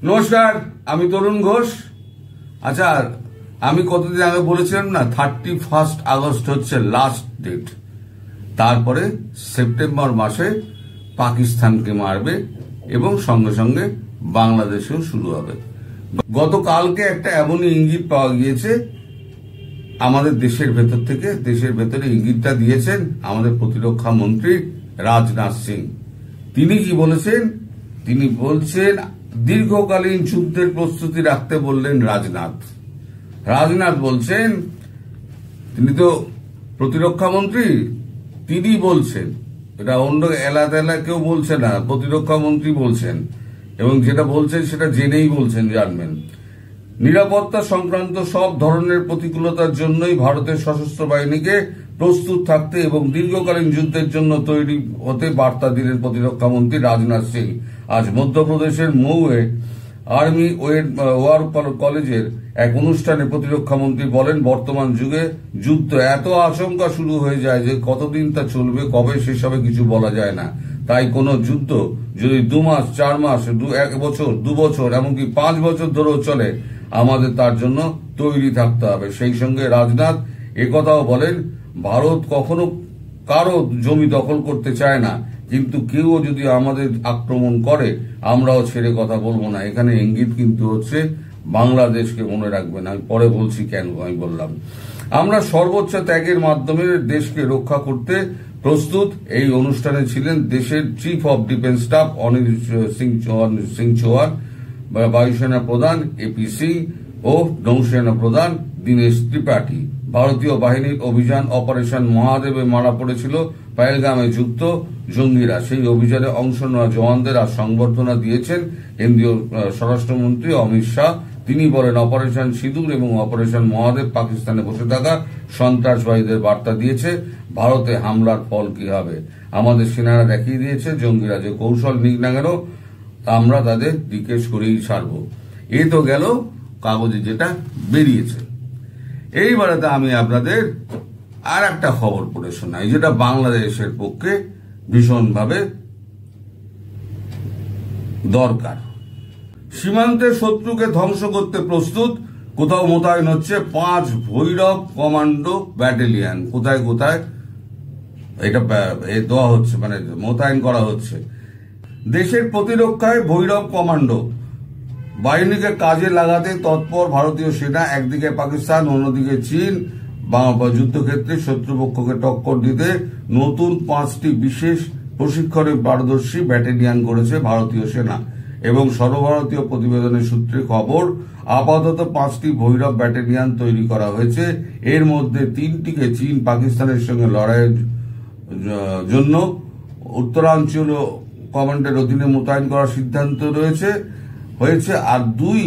নমস্কার, আমি তরুণ ঘোষ। আচ্ছা, আমি কতদিন আগে বলেছিলাম না 31 আগস্ট হচ্ছে লাস্ট ডেট, তারপরে সেপ্টেম্বর মাসে পাকিস্তানকে মারবে এবং সঙ্গে সঙ্গে বাংলাদেশেও শুরু হবে। গতকালকে একটা এমনই ইঙ্গিত পাওয়া গিয়েছে আমাদের দেশের ভেতর থেকে। দেশের ভেতরে ইঙ্গিতটা দিয়েছেন আমাদের প্রতিরক্ষা মন্ত্রী রাজনাথ সিং। তিনি কি বলেছেন? তিনি বলছেন দীর্ঘকালীন যুদ্ধের প্রস্তুতি রাখতে বললেন রাজনাথ বলছেন, তিনি তো প্রতিরক্ষা মন্ত্রী, তিনি বলছেন, এটা অন্য এলাকা কেউ বলছে না, প্রতিরক্ষা মন্ত্রী বলছেন, এবং যেটা বলছেন সেটা জেনেই বলছেন, জানবেন। নিরাপত্তা সংক্রান্ত সব ধরনের প্রতিকূলতার জন্যই ভারতের সশস্ত্র বাহিনীকে প্রস্তুত থাকতে এবং দীর্ঘকালীন যুদ্ধের জন্য তৈরি হতে বার্তা দিলেন প্রতিরক্ষা মন্ত্রী রাজনাথ সিং। আজ মধ্যপ্রদেশের মৌয়ে আর্মি ওয়ার কলেজের এক অনুষ্ঠানে প্রতিরক্ষা মন্ত্রী বলেন, বর্তমান যুগে যুদ্ধ এত আশঙ্কা শুরু হয়ে যায় যে কতদিন তা চলবে, কবে শেষ হবে কিছু বলা যায় না। তাই কোনো যুদ্ধ যদি 2 মাস, 4 মাস, 1 বছর, 2 বছর, এমনকি 5 বছর ধরেও চলে, আমাদের তার জন্য তৈরি থাকতে হবে। সেই সঙ্গে রাজনাথ একথাও বলেন, ভারত কখনো কারো জমি দখল করতে চায় না, কিন্তু কেউ যদি আমাদের আক্রমণ করে আমরাও ছেড়ে কথা বলবো না। এখানে ইঙ্গিত কিন্তু হচ্ছে বাংলাদেশকে, মনে রাখবেন। আমি পরে বলছি কেন আমি বললাম। আমরা সর্বোচ্চ ত্যাগের মাধ্যমে দেশকে রক্ষা করতে প্রস্তুত। এই অনুষ্ঠানে ছিলেন দেশের chief of defence staff Anil Singh Chauhan, বায়ুসেনা প্রধান এপি সিং ও নৌসেনা প্রধান দীনেশ ত্রিপাঠী। ভারতীয় বাহিনীর অভিযান অপারেশন মহাদেবে মারা পড়েছিল পহেলগামে যুক্ত জঙ্গিরা। সেই অভিযানে অংশ নেওয়া জওয়ানদের আজ সংবর্ধনা দিয়েছেন কেন্দ্রীয় স্বরাষ্ট্রমন্ত্রী অমিত শাহ। তিনি বলেন, অপারেশন সিঁদুর এবং অপারেশন মহাদেব পাকিস্তানে বসে থাকা সন্ত্রাসবাদীদের বার্তা দিয়েছে ভারতে হামলার ফল কি হবে। আমাদের সেনারা দেখিয়ে দিয়েছে জঙ্গিরা যে কৌশল নিক না কেন আমরা তাদের দিকে সরিয়ে ছাড়ব। এই তো গেল কাগজে যেটা বেরিয়েছে। এইবারেতে আমি আপনাদের আর একটা খবর পড়ে শোনাই, যেটা বাংলাদেশের পক্ষে ভীষণভাবে দরকার। সীমান্তে শত্রুকে ধ্বংস করতে প্রস্তুত, কোথাও মোতায়েন হচ্ছে 5 ভৈরব কমান্ডো ব্যাটালিয়ন। কোথায় কোথায় এটা দেওয়া হচ্ছে, মানে মোতায়েন করা হচ্ছে। দেশের প্রতিরক্ষায় ভৈরব কমান্ডো বাহিনীকে কাজে লাগাতে তৎপর ভারতীয় সেনা। একদিকে পাকিস্তান, অন্যদিকে চীন যুদ্ধক্ষেত্রে শত্রুপক্ষকে টক্কর দিতে নতুন 5টি বিশেষ প্রশিক্ষণে পারদর্শী ব্যাটালিয়ন করেছে ভারতীয় সেনা। এবং সর্বভারতীয় প্রতিবেদনের সূত্রে খবর, আপাতত 5টি ভৈরব ব্যাটালিয়ন তৈরি করা হয়েছে। এর মধ্যে 3টিকে চীন পাকিস্তানের সঙ্গে লড়াইয়ের জন্য উত্তরাঞ্চল কমান্ডের অধীনে মোতায়েন করার সিদ্ধান্ত হয়েছে, আর 2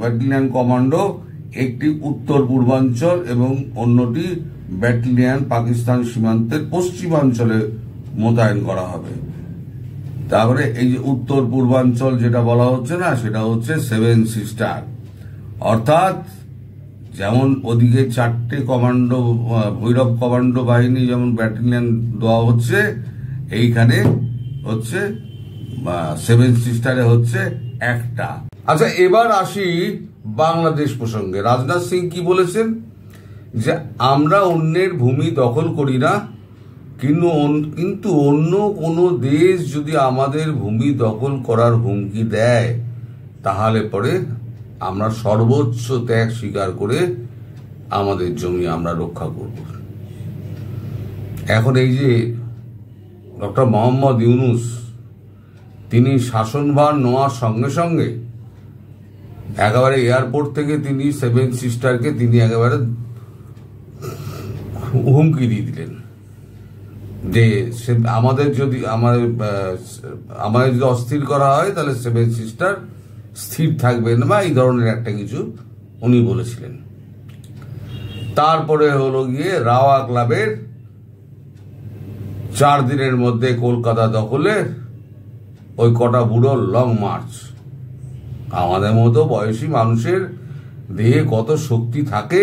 ব্যাটালিয়ন কমান্ডো, একটি উত্তর পূর্বাঞ্চল এবং অন্যটি ব্যাটালিয়ন পাকিস্তান সীমান্তের পশ্চিমাঞ্চলে মোতায়েন করা হবে। তারপরে এই যে উত্তর পূর্বাঞ্চল যেটা বলা হচ্ছে না, সেটা হচ্ছে 7 সিস্টার, অর্থাৎ যেমন ওদিকে 4টে কমান্ডো ভৈরব কমান্ডো বাহিনী যেমন ব্যাটালিয়ন দেওয়া হচ্ছে, এইখানে হচ্ছে 7 সিস্টারে হচ্ছে একটা। আচ্ছা, এবার আসি বাংলাদেশ প্রসঙ্গে। রাজনাথ সিং কি বলেছেন? যে আমরা অন্যের ভূমি দখল করি না, কিন্তু অন্য কোনো দেশ যদি আমাদের ভূমি দখল করার হুমকি দেয়, তাহলে পরে আমরা সর্বোচ্চ ত্যাগ স্বীকার করে আমাদের জমি আমরা রক্ষা করব। এখন এই যে ডক্টর মোহাম্মদ ইউনূস, তিনি শাসনভার নেওয়ার সঙ্গে সঙ্গে একেবারে এয়ারপোর্ট থেকে তিনি 7 সিস্টারকে তিনি একেবারে হুমকি দিয়ে দিলেন যে আমাদের যদি অস্থির করা হয় তাহলে 7 সিস্টার স্থির থাকবেন, বা এই ধরনের একটা কিছু উনি বলেছিলেন। তারপরে হলো গিয়ে রাওয়া ক্লাবের 4 দিনের মধ্যে কলকাতা দখলে ওই কটা বুড়ো লং মার্চ। আমাদের মতো বয়সী মানুষের দেহে কত শক্তি থাকে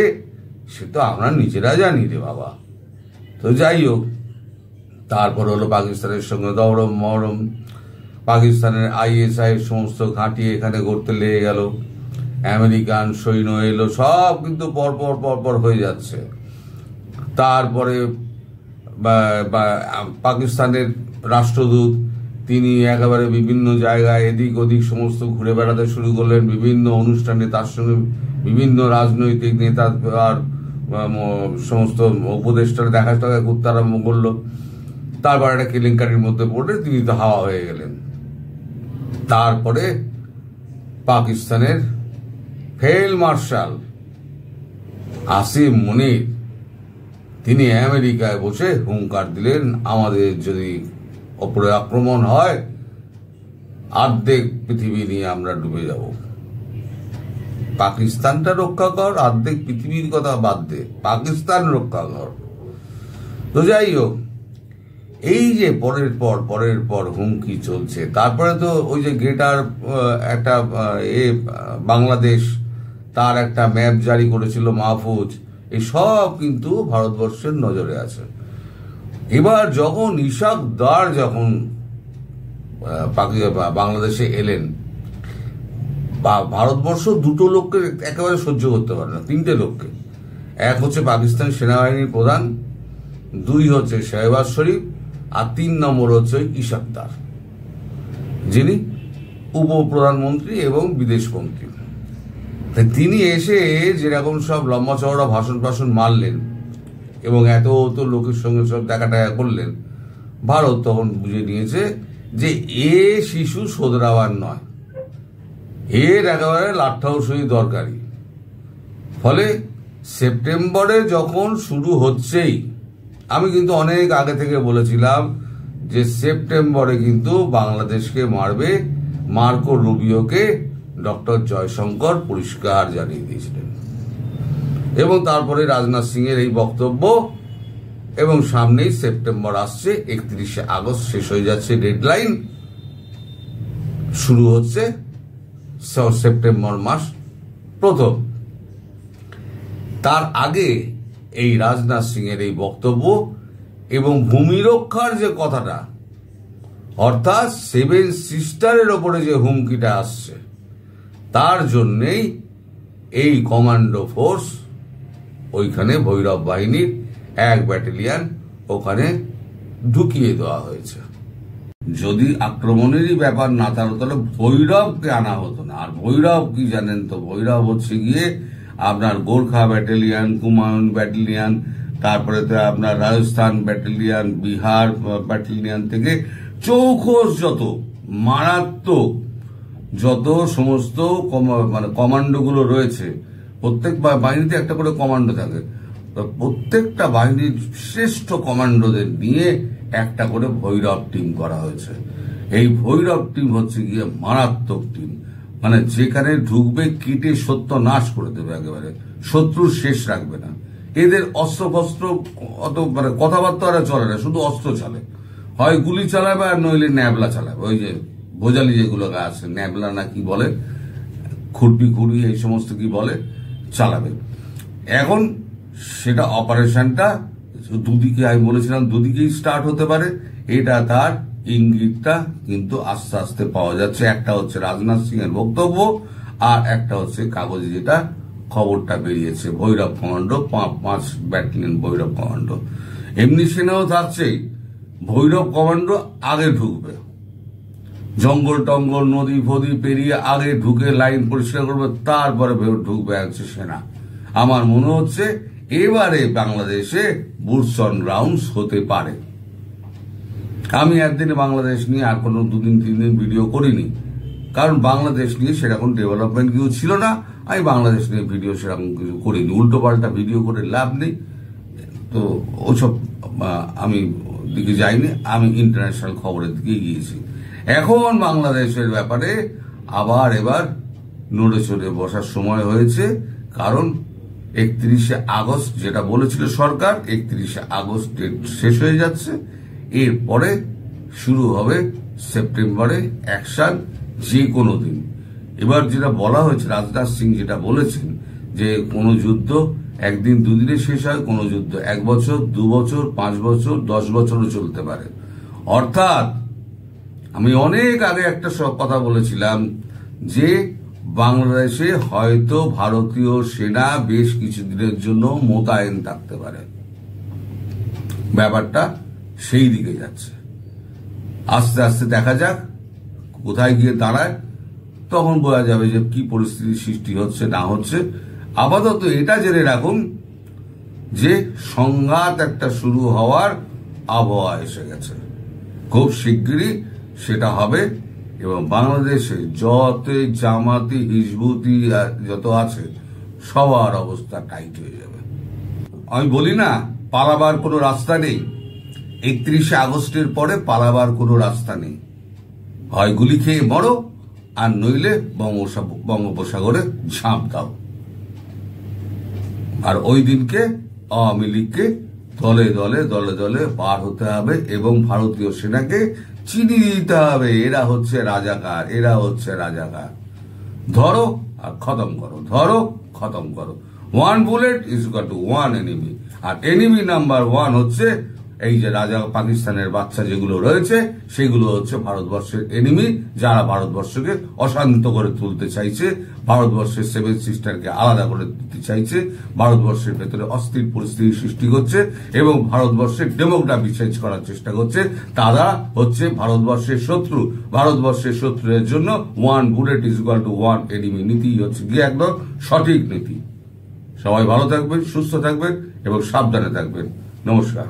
সে তো আমরা নিজেরা জানি রে বাবা। তো যাই হোক, তারপর হলো পাকিস্তানের সঙ্গে দরম মরম, পাকিস্তানের ISI সমস্ত ঘাঁটি এখানে গড়তে লেগে গেল, আমেরিকান সৈন্য এলো, সব কিন্তু পরপর হয়ে যাচ্ছে। তারপরে পাকিস্তানের রাষ্ট্রদূত তিনি একেবারে বিভিন্ন জায়গায় এদিক ওদিক সমস্ত ঘুরে বেড়াতে শুরু করলেন, বিভিন্ন অনুষ্ঠানে তার সঙ্গে বিভিন্ন রাজনৈতিক নেতা আর সমস্ত উপদেষ্টারা দেখা করতে আরম্ভ করলো। তারপর একটা কেলেঙ্কারির মধ্যে পড়ে তিনি তো হাওয়া হয়ে গেলেন। তারপরে পাকিস্তানের ফিল্ড মার্শাল আসিম মুনির তিনি আমেরিকায় বসে হুঙ্কার দিলেন, আমাদের যদি ওপরে আক্রমণ হয় অর্ধেক পৃথিবী নিয়ে আমরা ডুবে যাব, পাকিস্তানটা রক্ষা কর, অর্ধেক পৃথিবীর কথা বাদ দে, পাকিস্তান রক্ষা কর। তো যাই হোক, এই যে পরের পর হুমকি চলছে। তারপরে তো ওই যে গ্রেটার একটা বাংলাদেশ, তার একটা ম্যাপ জারি করেছিল মাহফুজ, এই সব কিন্তু ভারতবর্ষের নজরে আছে। এবার যখন ইশাক দার যখন বাংলাদেশে এলেন, ভারতবর্ষ দুটো লোককে একেবারে সহ্য করতে পারে না, তিনটে লোককে। এক হচ্ছে পাকিস্তান সেনাবাহিনীর প্রধান, দুই হচ্ছে শাহবাজ শরীফ, আর 3 নম্বর হচ্ছে ইশাক দার, যিনি উপপ্রধানমন্ত্রী এবং বিদেশ মন্ত্রী। তিনি এসে যেরকম সব লম্বা চওড়া ভাষণ মারলেন এবং এত লোকের সঙ্গে সব দেখা করলেন, ভারত তখন বুঝে নিয়েছে যে এ শিশু শোধরাবার নয়, এর একেবারে লাট্টাউসই দরকারি। ফলে সেপ্টেম্বরে যখন শুরু হচ্ছেই, আমি কিন্তু অনেক আগে থেকে বলেছিলাম যে সেপ্টেম্বরে কিন্তু বাংলাদেশকে মারবে, মার্কো রুবিওকে ডক্টর জয়শঙ্কর পরিষ্কার জানিয়ে দিয়েছিলেন। এবং তারপরে রাজনাথ সিং এর এই বক্তব্য, এবং সামনেই সেপ্টেম্বর আসছে, 31শে আগস্ট শেষ হয়ে যাচ্ছে ডেডলাইন, শুরু হচ্ছে সেপ্টেম্বর মাস প্রথম। তার আগে এই রাজনাথ সিং এর এই বক্তব্য এবং ভূমি রক্ষার যে কথাটা, অর্থাৎ 7 সিস্টারের ওপরে যে হুমকিটা আসছে, তার জন্যেই এই কমান্ডো ফোর্স ওইখানে ভৈরব বাহিনীর 1 ব্যাটালিয়ন ওখানে ঢুকিয়ে দেওয়া হয়েছে। যদি আক্রমণেরই ব্যাপার না থাকতো তাহলে ভৈরবকে আনা হতো না। আর ভৈরব কি জানেন তো, ভৈরব হচ্ছে গিয়ে আপনার গোর্খা ব্যাটালিয়ন, কুমায়ুন ব্যাটালিয়ন, তারপরে তো আপনার রাজস্থান ব্যাটালিয়ন, বিহার ব্যাটালিয়ন থেকে চৌখোস যত মারাত্মক যত সমস্ত মানে কমান্ডোগুলো রয়েছে, প্রত্যেক বাহিনীতে একটা করে কমান্ডো থাকে, প্রত্যেকটা বাহিনীর শ্রেষ্ঠ কমান্ডোদের নিয়ে একটা করে ভৈরব টিম করা হয়েছে। এই ভৈরব টিম হচ্ছে গিয়ে মারাত্মক টিম, মানে যেখানে ঢুকবে কেটে সত্য-নাশ করে দেবে, একেবারে শত্রুর শেষ রাখবে না। এদের অস্ত্র অত মানে কথাবার্তা চলে না, শুধু অস্ত্র চালে, হয় গুলি চালাবে আর নইলে ন্যাবলা চালাবে। ওই যে ভোজালি যেগুলো আছে, ন্যাবলা না কি বলে, খুঁড়ি এই সমস্ত কি বলে, চালাবে। এখন সেটা অপারেশনটা দুদিকে, আমি বলেছিলাম দুদিকেই স্টার্ট হতে পারে, এটা তার ইঙ্গিতটা কিন্তু আস্তে আস্তে পাওয়া যাচ্ছে। একটা হচ্ছে রাজনাথ সিং এর বক্তব্য, আর একটা হচ্ছে কাগজে যেটা খবরটা বেরিয়েছে, Bhairav commando, 5 battalion Bhairav commando. এমনি সেনাও থাকছেই, ভৈরব কমান্ডো আগে ঢুকবে, জঙ্গল টঙ্গল নদী ফদি পেরিয়ে আগে ঢুকে লাইন পরিষ্কার করবে, তারপরে ঢুকবে হচ্ছে সেনা। আমার মনে হচ্ছে এবারে বাংলাদেশে বুটস অন গ্রাউন্ড হতে পারে। আমি একদিনে বাংলাদেশ নিয়ে আর কোনো 2 দিন 3 দিন ভিডিও করিনি, কারণ বাংলাদেশ নিয়ে সেরকম ডেভেলপমেন্ট কিছু ছিল না। আমি বাংলাদেশ নিয়ে ভিডিও সেরকম কিছু করিনি, উল্টো পাল্টা ভিডিও করে লাভ নেই, তো ওসব আমি দিকে যাইনি, আমি ইন্টারন্যাশনাল খবরের দিকে গিয়েছি। এখন বাংলাদেশের ব্যাপারে আবার এবার নড়ে চড়ে বসার সময় হয়েছে, কারণ 31শে আগস্ট যেটা বলেছিল সরকার, 31শে আগস্ট ডেট শেষ হয়ে যাচ্ছে, এরপরে শুরু হবে সেপ্টেম্বরে অ্যাকশন যে কোনো দিন। এবার যেটা বলা হয়েছে, রাজনাথ সিং যেটা বলেছেন যে কোনো যুদ্ধ 1 দিন 2 দিনে শেষ হয়, কোনো যুদ্ধ 1 বছর 2 বছর 5 বছর 10 বছরও চলতে পারে। অর্থাৎ আমি অনেক আগে একটা কথা বলেছিলাম যে বাংলাদেশে হয়তো ভারতীয় সেনা বেশ কিছুদিনের জন্য মোতায়েন থাকতে পারে। ব্যাপারটা সেই দিকে যাচ্ছে। আস্তে আস্তে দেখা যাক কোথায় গিয়ে দাঁড়ায়, তখন বোঝা যাবে যে কি পরিস্থিতি সৃষ্টি হচ্ছে না হচ্ছে। আপাতত এটা জেনে রাখুন যে সংঘাত একটা শুরু হওয়ার আবহাওয়া এসে গেছে। খুব শিগগিরই সেটা হবে এবং বাংলাদেশে যত জামাতি হিজবুতি যত আছে সবার অবস্থা টাইট হয়ে যাবে। আমি বলি না পালাবার কোনো রাস্তা নেই, 31শে আগস্টের পরে পালাবার কোনো রাস্তা নেই। হয় গুলি খেয়ে মরো আর নইলে বঙ্গোপসাগরে ঝাঁপ দাও। আর ওই দিনকে আওয়ামী লীগকে দলে দলে দলে দলে পার হতে হবে এবং ভারতীয় সেনাকে চিনিয়ে দিতে হবে এরা হচ্ছে রাজাকার, এরা হচ্ছে রাজাকার। ধরো আর খতম করো, ধরো খতম করো। 1 bullet is equal to 1 enemy. আর এনিমি নাম্বার 1 হচ্ছে এই যে রাজা পাকিস্তানের বাচ্চা যেগুলো রয়েছে সেগুলো হচ্ছে ভারতবর্ষের এনিমি, যারা ভারতবর্ষকে অশান্ত করে তুলতে চাইছে, ভারতবর্ষের 7 সিস্টারকে আলাদা করে দিতে চাইছে, ভারতবর্ষের ভেতরে অস্থির পরিস্থিতি সৃষ্টি করছে এবং ভারতবর্ষের ডেমোগ্রাফি চেঞ্জ করার চেষ্টা করছে। তারা হচ্ছে ভারতবর্ষের শত্রু। ভারতবর্ষের শত্রুদের জন্য 1 bullet is equal to 1 enemy নীতি হচ্ছে গিয়ে একদম সঠিক নীতি। সবাই ভালো থাকবেন, সুস্থ থাকবেন এবং সাবধানে থাকবেন। নমস্কার।